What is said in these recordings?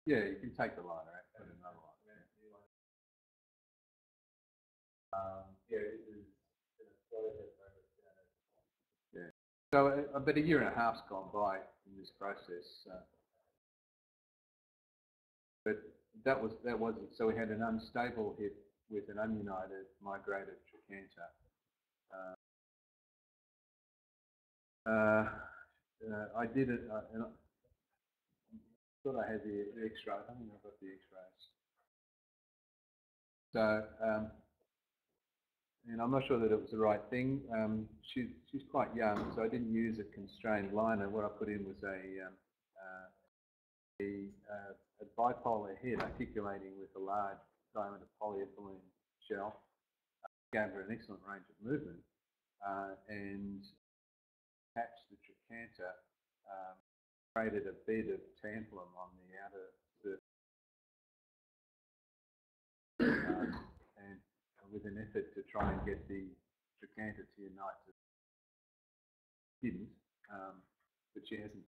Yeah, you can take the liner out, put another line. Yeah. So about a year and a half's gone by in this process, but that wasn't. So we had an unstable hip with an ununited migrated trochanter. I did it, and I thought I had the X-ray. I don't think I got the X-rays. So, and I'm not sure that it was the right thing. She's quite young, so I didn't use a constrained liner. What I put in was a bipolar head articulating with a large diameter polyethylene shell. Gave her an excellent range of movement, and attached the trochanter, created a bed of tantalum on the outer surface, and with an effort to try and get the trochanter to unite. Didn't, but she hasn't.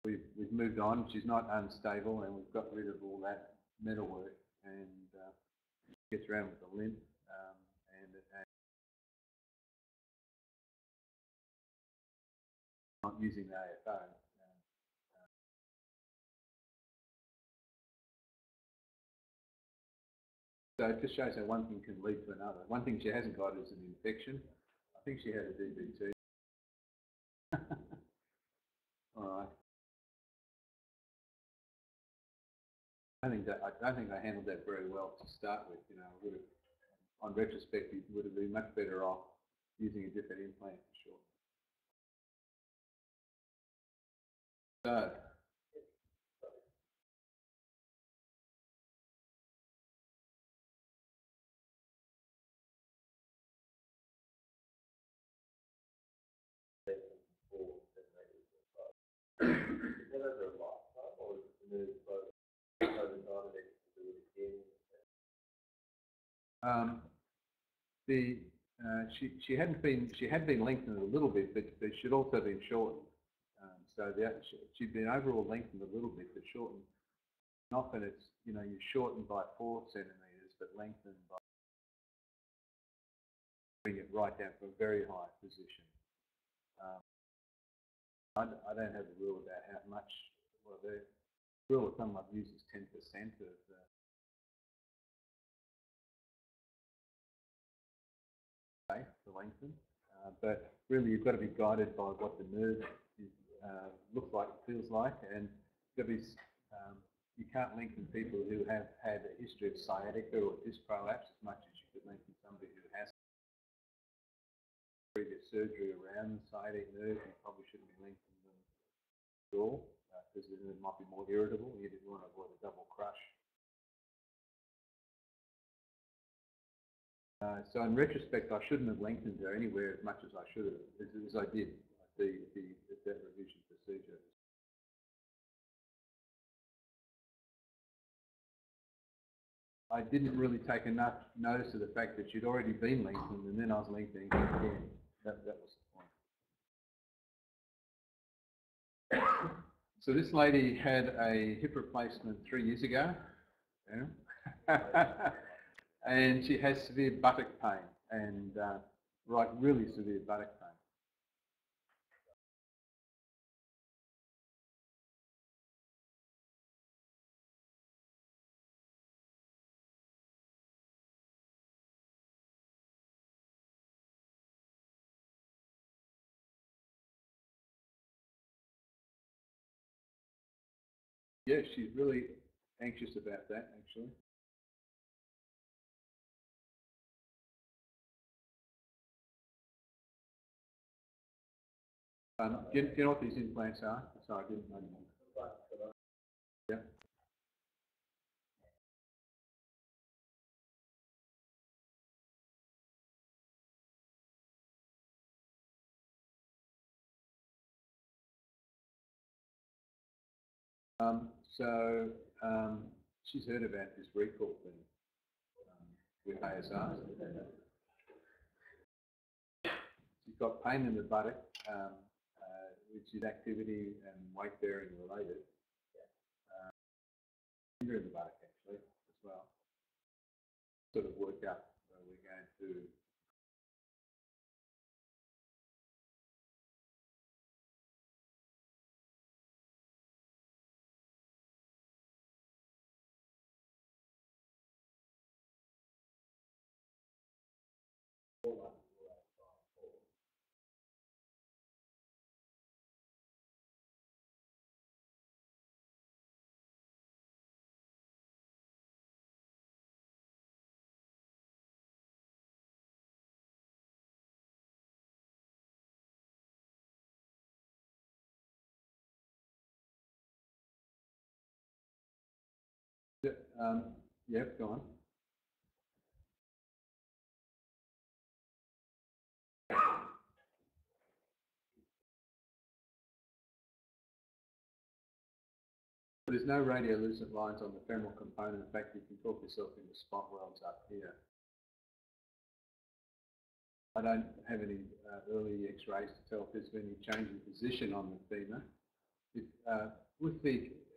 We've moved on. She's not unstable, and we've got rid of all that metalwork, and gets around with the limp, and not using the AFO. So it just shows how one thing can lead to another. One thing she hasn't got is an infection. I think she had a DVT. All right. I don't think I handled that very well to start with. You know, would have, on retrospect, it would have been much better off using a different implant for sure. So. She had been lengthened a little bit, but she'd also been shortened. So she'd been overall lengthened a little bit, but shortened. And often it's, you know, you shorten by 4 centimetres, but lengthened by bring it right down to a very high position. I don't have a rule about how much. Well, the rule of thumb I've used is 10% of the lengthen, but really you've got to be guided by what the nerve is, looks like, feels like, and you've got to be, you can't lengthen people who have had a history of sciatica or disc prolapse as much as you could lengthen somebody who has previous surgery around the sciatic nerve. You probably shouldn't be lengthening them at all, because the nerve might be more irritable. You didn't want to avoid a double crush. So in retrospect, I shouldn't have lengthened her anywhere as much as I should have, as I did at that revision procedure. I didn't really take enough notice of the fact that she'd already been lengthened, and then I was lengthening her again. That was the point. So this lady had a hip replacement 3 years ago, yeah. And she has severe buttock pain, and really severe buttock pain. Yeah, she's really anxious about that, actually. Do you know what these implants are? Sorry, I didn't know. Yeah. She's heard about this recall thing with ASRs. She's got pain in the buttock, which is activity and weight bearing related. In the buttock actually as well. Sort of work out where we're going to. Yeah, go on. There's no radiolucent lines on the femoral component. In fact, you can talk yourself into spot welds up here. I don't have any early X-rays to tell if there's been any change in position on the femur.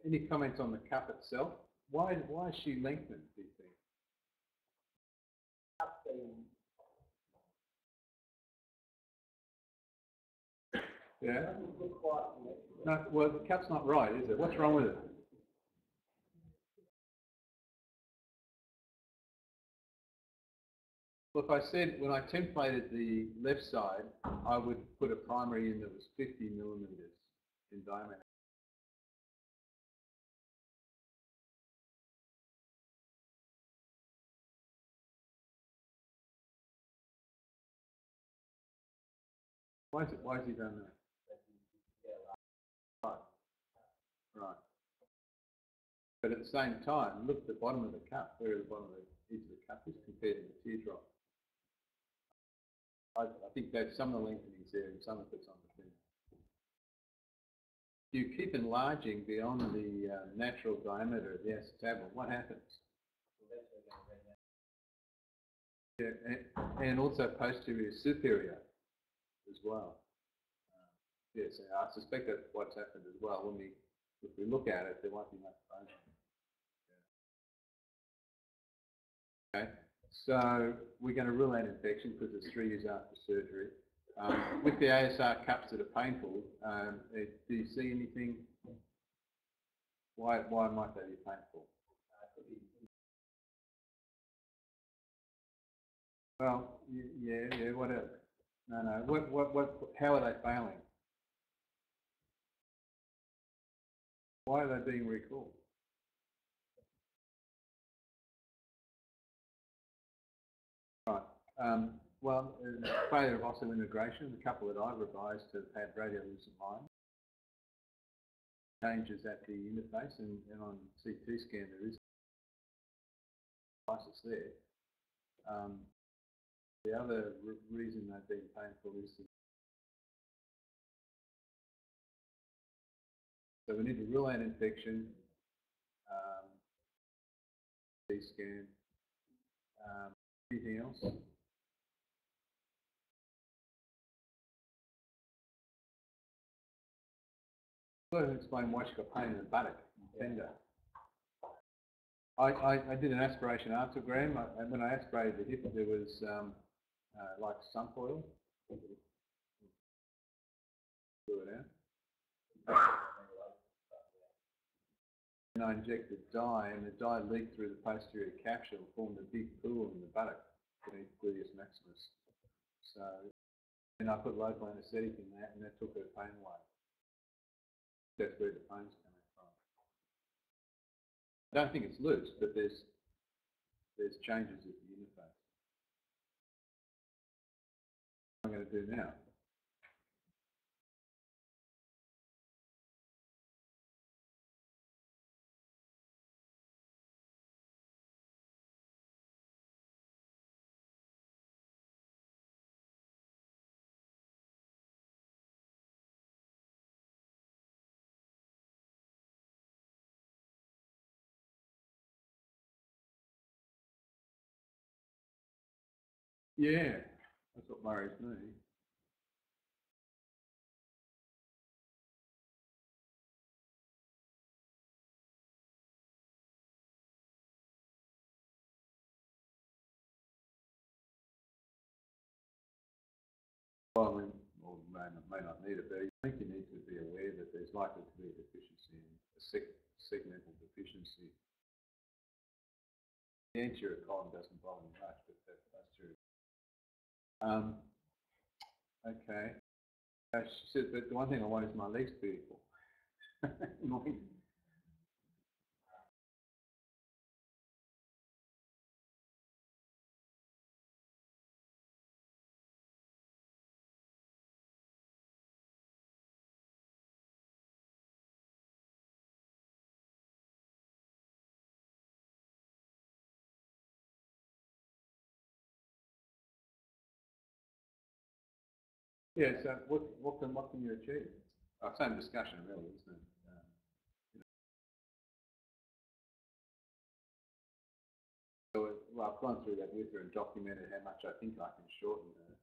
Any comments on the cup itself? Why is she lengthened, do you think? Yeah. No, well, the cup's not right, is it? What's wrong with it? Well, if I said when I templated the left side, I would put a primary in that was 50 millimeters in diameter. Why has he done that? Right. Right. But at the same time, look at the bottom of the cup, where the bottom of the edge of the cup is compared to the teardrop. I think that some of the lengthening's there and some of it's on the fin. If you keep enlarging beyond the natural diameter of the acetabulum, what happens? Yeah, and also posterior superior as well. Yes, I suspect that's what's happened as well. If we look at it, there won't be much bone. Yeah. Okay, so we're going to rule out infection because it's 3 years after surgery. With the ASR cups that are painful, do you see anything? Why might they be painful? Well, yeah. What else? No. How are they failing? Why are they being recalled? Right. Well, failure of osseointegration. The couple that I've revised have had radiolucent lines. Changes at the interface, and on CT scan there is crisis there. The other reason they've been painful is so we need to rule out infection, CT scan, anything else? I've got to explain why she's got pain in the buttock, tender. I did an aspiration arthrogram, and when I aspirated the hip, there was like sump oil. Blew it out. And I injected dye, and the dye leaked through the posterior capsule, formed a big pool in the buttock beneath gluteus maximus. So, and I put local anaesthetic in that, and that took her pain away. That's where the pain's coming from. I don't think it's loose, but there's changes at the interface. What I'm going to do now. Yeah, that's what worries me. may not need it, but I think you need to be aware that there's likely to be a deficiency, a segmental deficiency. The anterior column doesn't bother me much, but that's true. Okay. She said, but the one thing I want is my legs beautiful. Yeah, so what can you achieve? Same discussion really, isn't it? Well, I've gone through that with her and documented how much I think I can shorten her.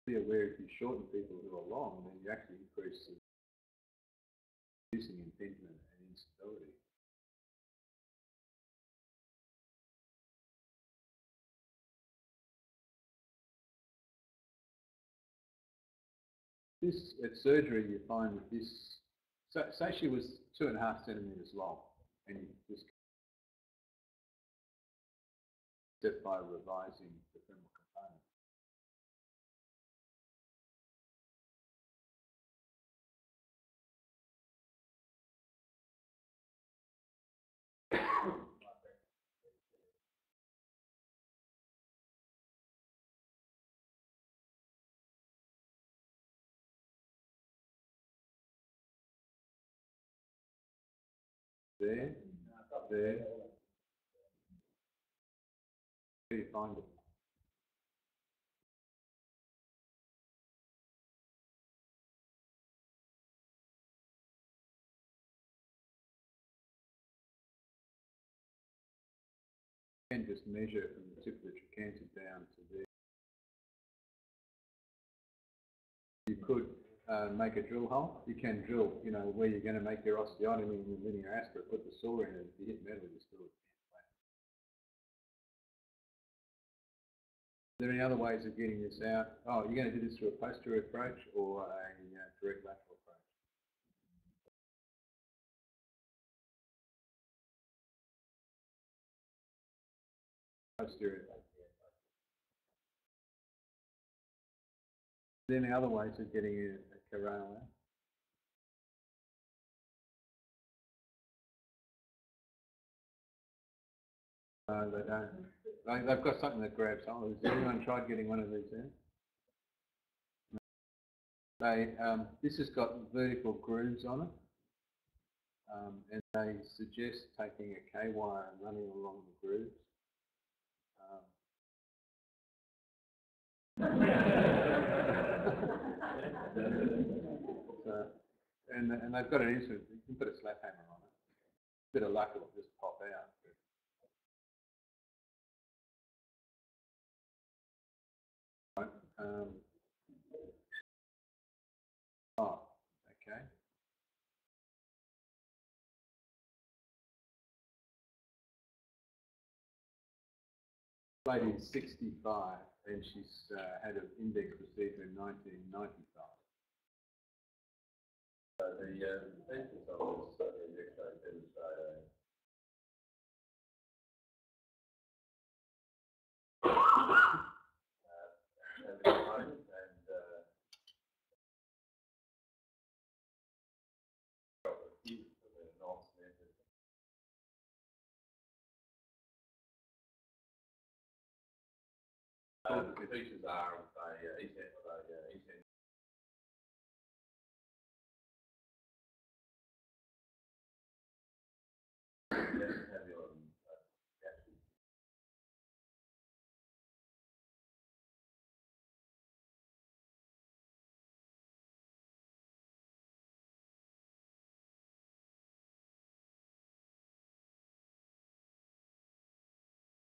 Be aware if you shorten people who are long, then you actually increase reducing impingement and instability. This at surgery you find with this. So say she was 2.5 centimetres long, and you just step by revising the femoral component. There. Where do you find it? You can just measure from the tip of the trochanter down to there. You could make a drill hole. You can drill, where you're going to make your osteotomy and your linear aspirate, put the saw in it. If you hit metal, you still can't. Are there any other ways of getting this out? Oh, you're going to do this through a posterior approach or a direct lateral approach? Posterior. Are there any other ways of getting a corral out? No, they don't. They've got something that grabs hold. Has anyone tried getting one of these in? This has got vertical grooves on it, and they suggest taking a K-wire and running along the grooves. And they've got an instrument. You can put a slap hammer on it. A bit of luck, it'll just pop out. Okay. Lady's 65 and she's had an index procedure in 1995. So the thesis of this study is X-ray demonstrating the features are a ESAT